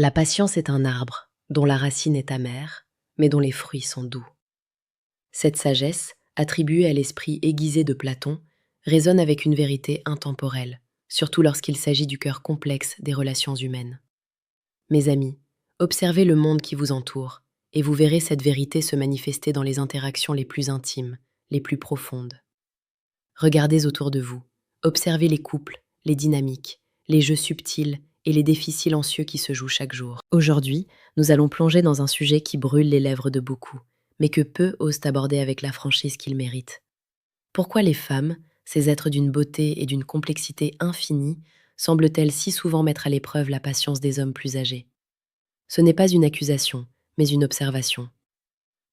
La patience est un arbre dont la racine est amère, mais dont les fruits sont doux. Cette sagesse, attribuée à l'esprit aiguisé de Platon, résonne avec une vérité intemporelle, surtout lorsqu'il s'agit du cœur complexe des relations humaines. Mes amis, observez le monde qui vous entoure, et vous verrez cette vérité se manifester dans les interactions les plus intimes, les plus profondes. Regardez autour de vous, observez les couples, les dynamiques, les jeux subtils et les défis silencieux qui se jouent chaque jour. Aujourd'hui, nous allons plonger dans un sujet qui brûle les lèvres de beaucoup, mais que peu osent aborder avec la franchise qu'il mérite. Pourquoi les femmes, ces êtres d'une beauté et d'une complexité infinie, semblent-elles si souvent mettre à l'épreuve la patience des hommes plus âgés? Ce n'est pas une accusation, mais une observation.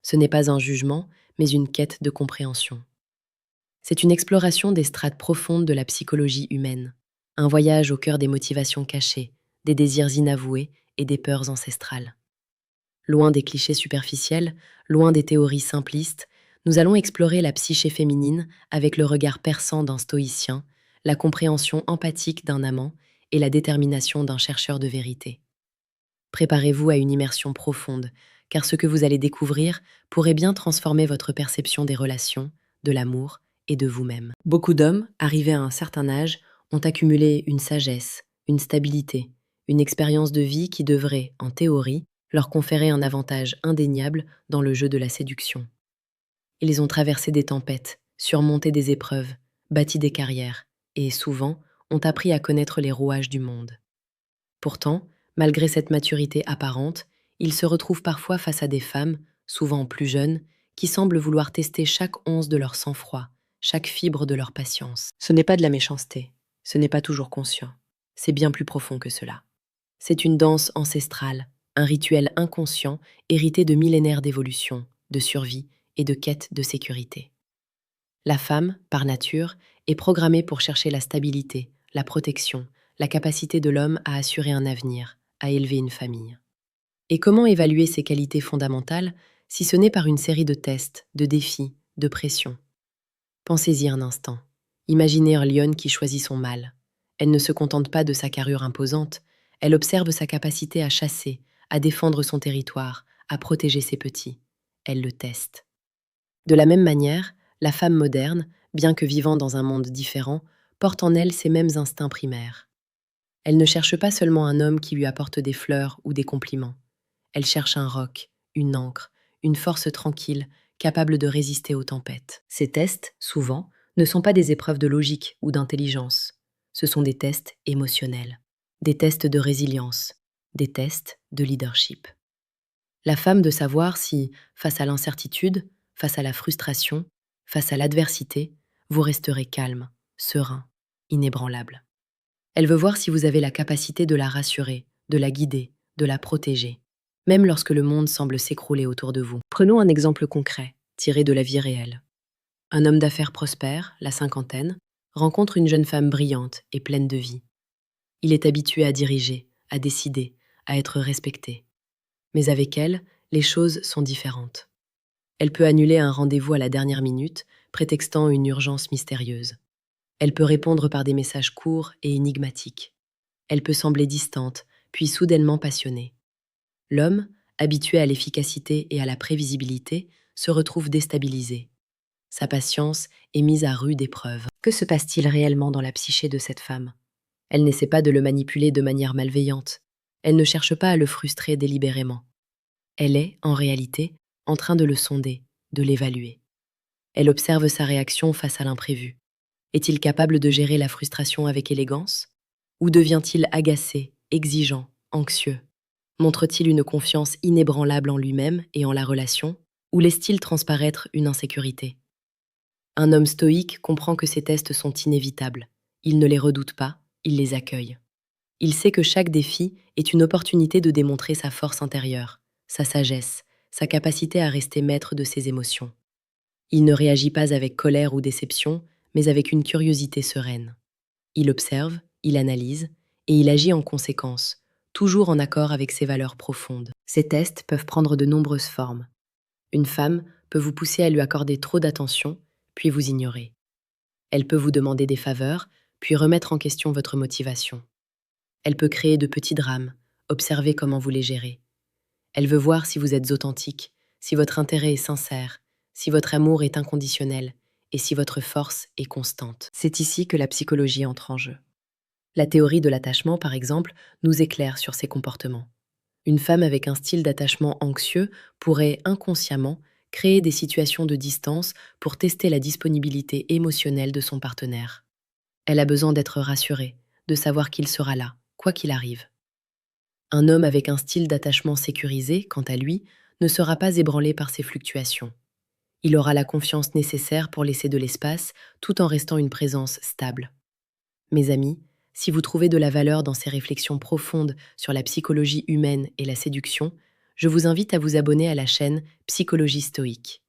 Ce n'est pas un jugement, mais une quête de compréhension. C'est une exploration des strates profondes de la psychologie humaine, un voyage au cœur des motivations cachées, des désirs inavoués et des peurs ancestrales. Loin des clichés superficiels, loin des théories simplistes, nous allons explorer la psyché féminine avec le regard perçant d'un stoïcien, la compréhension empathique d'un amant et la détermination d'un chercheur de vérité. Préparez-vous à une immersion profonde, car ce que vous allez découvrir pourrait bien transformer votre perception des relations, de l'amour et de vous-même. Beaucoup d'hommes, arrivés à un certain âge, ont accumulé une sagesse, une stabilité, une expérience de vie qui devrait, en théorie, leur conférer un avantage indéniable dans le jeu de la séduction. Ils ont traversé des tempêtes, surmonté des épreuves, bâti des carrières, et souvent ont appris à connaître les rouages du monde. Pourtant, malgré cette maturité apparente, ils se retrouvent parfois face à des femmes, souvent plus jeunes, qui semblent vouloir tester chaque once de leur sang-froid, chaque fibre de leur patience. Ce n'est pas de la méchanceté, ce n'est pas toujours conscient, c'est bien plus profond que cela. C'est une danse ancestrale, un rituel inconscient hérité de millénaires d'évolution, de survie et de quête de sécurité. La femme, par nature, est programmée pour chercher la stabilité, la protection, la capacité de l'homme à assurer un avenir, à élever une famille. Et comment évaluer ces qualités fondamentales si ce n'est par une série de tests, de défis, de pressions? Pensez-y un instant. Imaginez un lion qui choisit son mâle. Elle ne se contente pas de sa carrure imposante, elle observe sa capacité à chasser, à défendre son territoire, à protéger ses petits. Elle le teste. De la même manière, la femme moderne, bien que vivant dans un monde différent, porte en elle ces mêmes instincts primaires. Elle ne cherche pas seulement un homme qui lui apporte des fleurs ou des compliments. Elle cherche un roc, une ancre, une force tranquille, capable de résister aux tempêtes. Ces tests, souvent, ne sont pas des épreuves de logique ou d'intelligence. Ce sont des tests émotionnels, des tests de résilience, des tests de leadership. La femme de savoir si, face à l'incertitude, face à la frustration, face à l'adversité, vous resterez calme, serein, inébranlable. Elle veut voir si vous avez la capacité de la rassurer, de la guider, de la protéger, même lorsque le monde semble s'écrouler autour de vous. Prenons un exemple concret, tiré de la vie réelle. Un homme d'affaires prospère, la cinquantaine, rencontre une jeune femme brillante et pleine de vie. Il est habitué à diriger, à décider, à être respecté. Mais avec elle, les choses sont différentes. Elle peut annuler un rendez-vous à la dernière minute, prétextant une urgence mystérieuse. Elle peut répondre par des messages courts et énigmatiques. Elle peut sembler distante, puis soudainement passionnée. L'homme, habitué à l'efficacité et à la prévisibilité, se retrouve déstabilisé. Sa patience est mise à rude épreuve. Que se passe-t-il réellement dans la psyché de cette femme? Elle n'essaie pas de le manipuler de manière malveillante. Elle ne cherche pas à le frustrer délibérément. Elle est, en réalité, en train de le sonder, de l'évaluer. Elle observe sa réaction face à l'imprévu. Est-il capable de gérer la frustration avec élégance? Ou devient-il agacé, exigeant, anxieux? Montre-t-il une confiance inébranlable en lui-même et en la relation? Ou laisse-t-il transparaître une insécurité? Un homme stoïque comprend que ces tests sont inévitables. Il ne les redoute pas, il les accueille. Il sait que chaque défi est une opportunité de démontrer sa force intérieure, sa sagesse, sa capacité à rester maître de ses émotions. Il ne réagit pas avec colère ou déception, mais avec une curiosité sereine. Il observe, il analyse, et il agit en conséquence, toujours en accord avec ses valeurs profondes. Ces tests peuvent prendre de nombreuses formes. Une femme peut vous pousser à lui accorder trop d'attention, puis vous ignorer. Elle peut vous demander des faveurs, puis remettre en question votre motivation. Elle peut créer de petits drames, observez comment vous les gérez. Elle veut voir si vous êtes authentique, si votre intérêt est sincère, si votre amour est inconditionnel et si votre force est constante. C'est ici que la psychologie entre en jeu. La théorie de l'attachement, par exemple, nous éclaire sur ces comportements. Une femme avec un style d'attachement anxieux pourrait inconsciemment créer des situations de distance pour tester la disponibilité émotionnelle de son partenaire. Elle a besoin d'être rassurée, de savoir qu'il sera là, quoi qu'il arrive. Un homme avec un style d'attachement sécurisé, quant à lui, ne sera pas ébranlé par ces fluctuations. Il aura la confiance nécessaire pour laisser de l'espace tout en restant une présence stable. Mes amis, si vous trouvez de la valeur dans ces réflexions profondes sur la psychologie humaine et la séduction, je vous invite à vous abonner à la chaîne Psychologie Stoïque.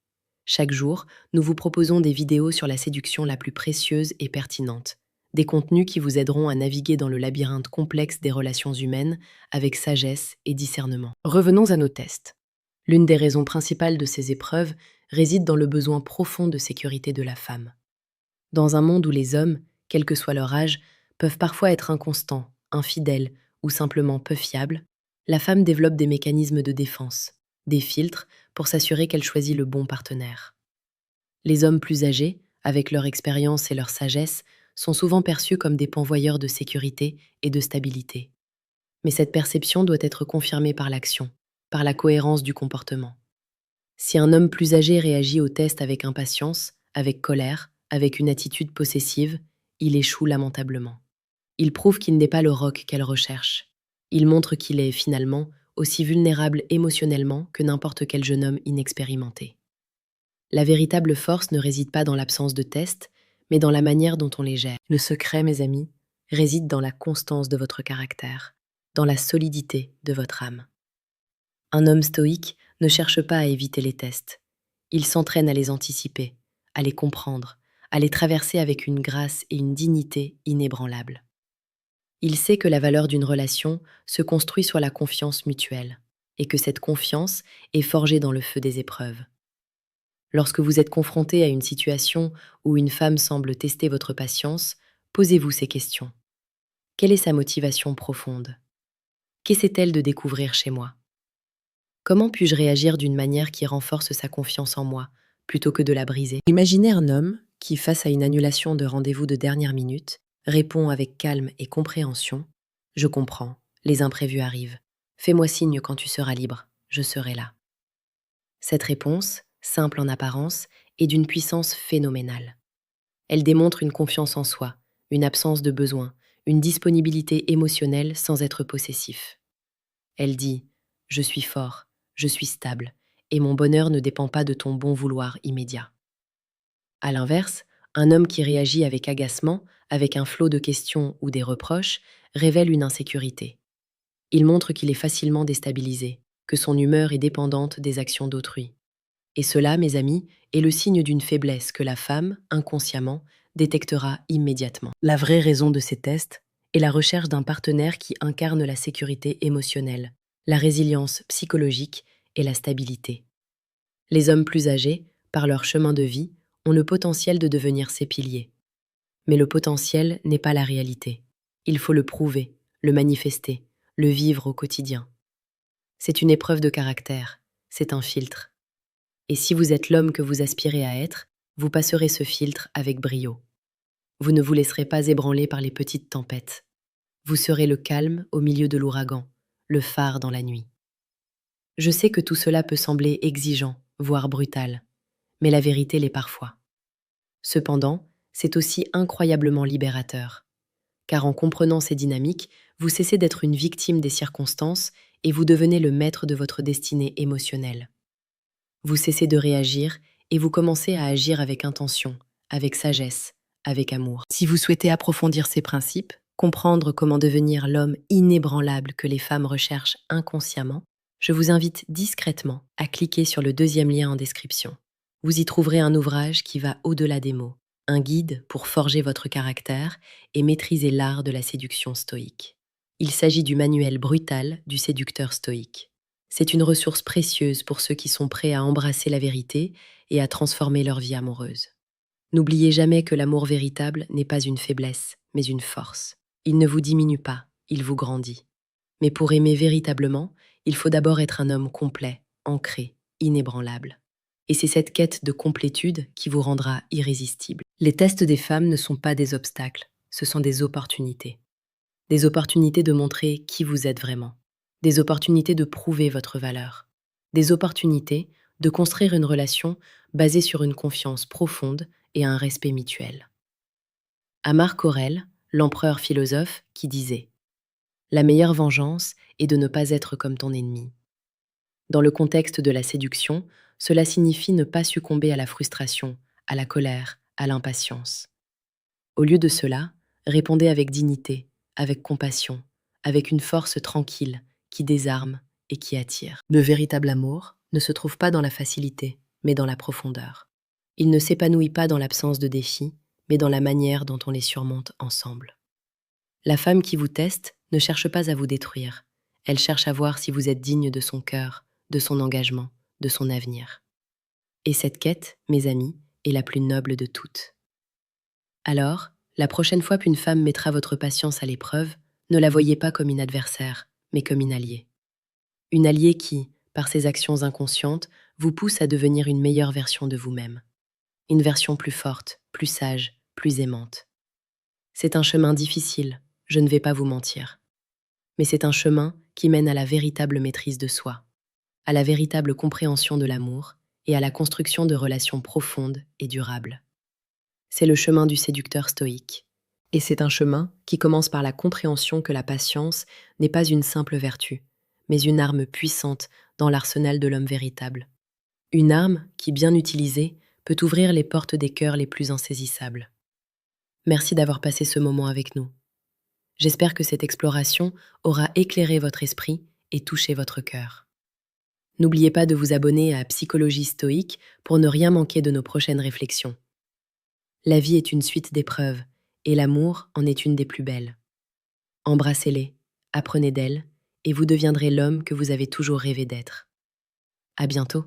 Chaque jour, nous vous proposons des vidéos sur la séduction la plus précieuse et pertinente, des contenus qui vous aideront à naviguer dans le labyrinthe complexe des relations humaines avec sagesse et discernement. Revenons à nos tests. L'une des raisons principales de ces épreuves réside dans le besoin profond de sécurité de la femme. Dans un monde où les hommes, quel que soit leur âge, peuvent parfois être inconstants, infidèles ou simplement peu fiables, la femme développe des mécanismes de défense, des filtres pour s'assurer qu'elle choisit le bon partenaire. Les hommes plus âgés, avec leur expérience et leur sagesse, sont souvent perçus comme des pourvoyeurs de sécurité et de stabilité. Mais cette perception doit être confirmée par l'action, par la cohérence du comportement. Si un homme plus âgé réagit au test avec impatience, avec colère, avec une attitude possessive, il échoue lamentablement. Il prouve qu'il n'est pas le roc qu'elle recherche. Il montre qu'il est, finalement, aussi vulnérable émotionnellement que n'importe quel jeune homme inexpérimenté. La véritable force ne réside pas dans l'absence de tests, mais dans la manière dont on les gère. Le secret, mes amis, réside dans la constance de votre caractère, dans la solidité de votre âme. Un homme stoïque ne cherche pas à éviter les tests. Il s'entraîne à les anticiper, à les comprendre, à les traverser avec une grâce et une dignité inébranlables. Il sait que la valeur d'une relation se construit sur la confiance mutuelle, et que cette confiance est forgée dans le feu des épreuves. Lorsque vous êtes confronté à une situation où une femme semble tester votre patience, posez-vous ces questions. Quelle est sa motivation profonde? Qu'essaie-t-elle de découvrir chez moi? Comment puis-je réagir d'une manière qui renforce sa confiance en moi, plutôt que de la briser? Imaginez un homme qui, face à une annulation de rendez-vous de dernière minute, répond avec calme et compréhension: « Je comprends, les imprévus arrivent. Fais-moi signe quand tu seras libre, je serai là. » Cette réponse, simple en apparence, est d'une puissance phénoménale. Elle démontre une confiance en soi, une absence de besoin, une disponibilité émotionnelle sans être possessif. Elle dit: « Je suis fort, je suis stable, et mon bonheur ne dépend pas de ton bon vouloir immédiat. » À l'inverse, un homme qui réagit avec agacement, avec un flot de questions ou des reproches, révèle une insécurité. Il montre qu'il est facilement déstabilisé, que son humeur est dépendante des actions d'autrui. Et cela, mes amis, est le signe d'une faiblesse que la femme, inconsciemment, détectera immédiatement. La vraie raison de ces tests est la recherche d'un partenaire qui incarne la sécurité émotionnelle, la résilience psychologique et la stabilité. Les hommes plus âgés, par leur chemin de vie, ont le potentiel de devenir ces piliers. Mais le potentiel n'est pas la réalité. Il faut le prouver, le manifester, le vivre au quotidien. C'est une épreuve de caractère, c'est un filtre. Et si vous êtes l'homme que vous aspirez à être, vous passerez ce filtre avec brio. Vous ne vous laisserez pas ébranler par les petites tempêtes. Vous serez le calme au milieu de l'ouragan, le phare dans la nuit. Je sais que tout cela peut sembler exigeant, voire brutal, mais la vérité l'est parfois. Cependant, c'est aussi incroyablement libérateur, car en comprenant ces dynamiques, vous cessez d'être une victime des circonstances et vous devenez le maître de votre destinée émotionnelle. Vous cessez de réagir et vous commencez à agir avec intention, avec sagesse, avec amour. Si vous souhaitez approfondir ces principes, comprendre comment devenir l'homme inébranlable que les femmes recherchent inconsciemment, je vous invite discrètement à cliquer sur le deuxième lien en description. Vous y trouverez un ouvrage qui va au-delà des mots, un guide pour forger votre caractère et maîtriser l'art de la séduction stoïque. Il s'agit du manuel brutal du séducteur stoïque. C'est une ressource précieuse pour ceux qui sont prêts à embrasser la vérité et à transformer leur vie amoureuse. N'oubliez jamais que l'amour véritable n'est pas une faiblesse, mais une force. Il ne vous diminue pas, il vous grandit. Mais pour aimer véritablement, il faut d'abord être un homme complet, ancré, inébranlable. Et c'est cette quête de complétude qui vous rendra irrésistible. Les tests des femmes ne sont pas des obstacles, ce sont des opportunités. Des opportunités de montrer qui vous êtes vraiment. Des opportunités de prouver votre valeur. Des opportunités de construire une relation basée sur une confiance profonde et un respect mutuel. À Marc Aurèle, l'empereur philosophe, qui disait: la meilleure vengeance est de ne pas être comme ton ennemi. Dans le contexte de la séduction, cela signifie ne pas succomber à la frustration, à la colère, à l'impatience. Au lieu de cela, répondez avec dignité, avec compassion, avec une force tranquille qui désarme et qui attire. Le véritable amour ne se trouve pas dans la facilité, mais dans la profondeur. Il ne s'épanouit pas dans l'absence de défis, mais dans la manière dont on les surmonte ensemble. La femme qui vous teste ne cherche pas à vous détruire. Elle cherche à voir si vous êtes digne de son cœur, de son engagement, de son avenir. Et cette quête, mes amis, est la plus noble de toutes. Alors, la prochaine fois qu'une femme mettra votre patience à l'épreuve, ne la voyez pas comme une adversaire, mais comme une alliée. Une alliée qui, par ses actions inconscientes, vous pousse à devenir une meilleure version de vous-même. Une version plus forte, plus sage, plus aimante. C'est un chemin difficile, je ne vais pas vous mentir. Mais c'est un chemin qui mène à la véritable maîtrise de soi, à la véritable compréhension de l'amour et à la construction de relations profondes et durables. C'est le chemin du séducteur stoïque. Et c'est un chemin qui commence par la compréhension que la patience n'est pas une simple vertu, mais une arme puissante dans l'arsenal de l'homme véritable. Une arme qui, bien utilisée, peut ouvrir les portes des cœurs les plus insaisissables. Merci d'avoir passé ce moment avec nous. J'espère que cette exploration aura éclairé votre esprit et touché votre cœur. N'oubliez pas de vous abonner à Psychologie Stoïque pour ne rien manquer de nos prochaines réflexions. La vie est une suite d'épreuves, et l'amour en est une des plus belles. Embrassez-les, apprenez d'elles, et vous deviendrez l'homme que vous avez toujours rêvé d'être. À bientôt.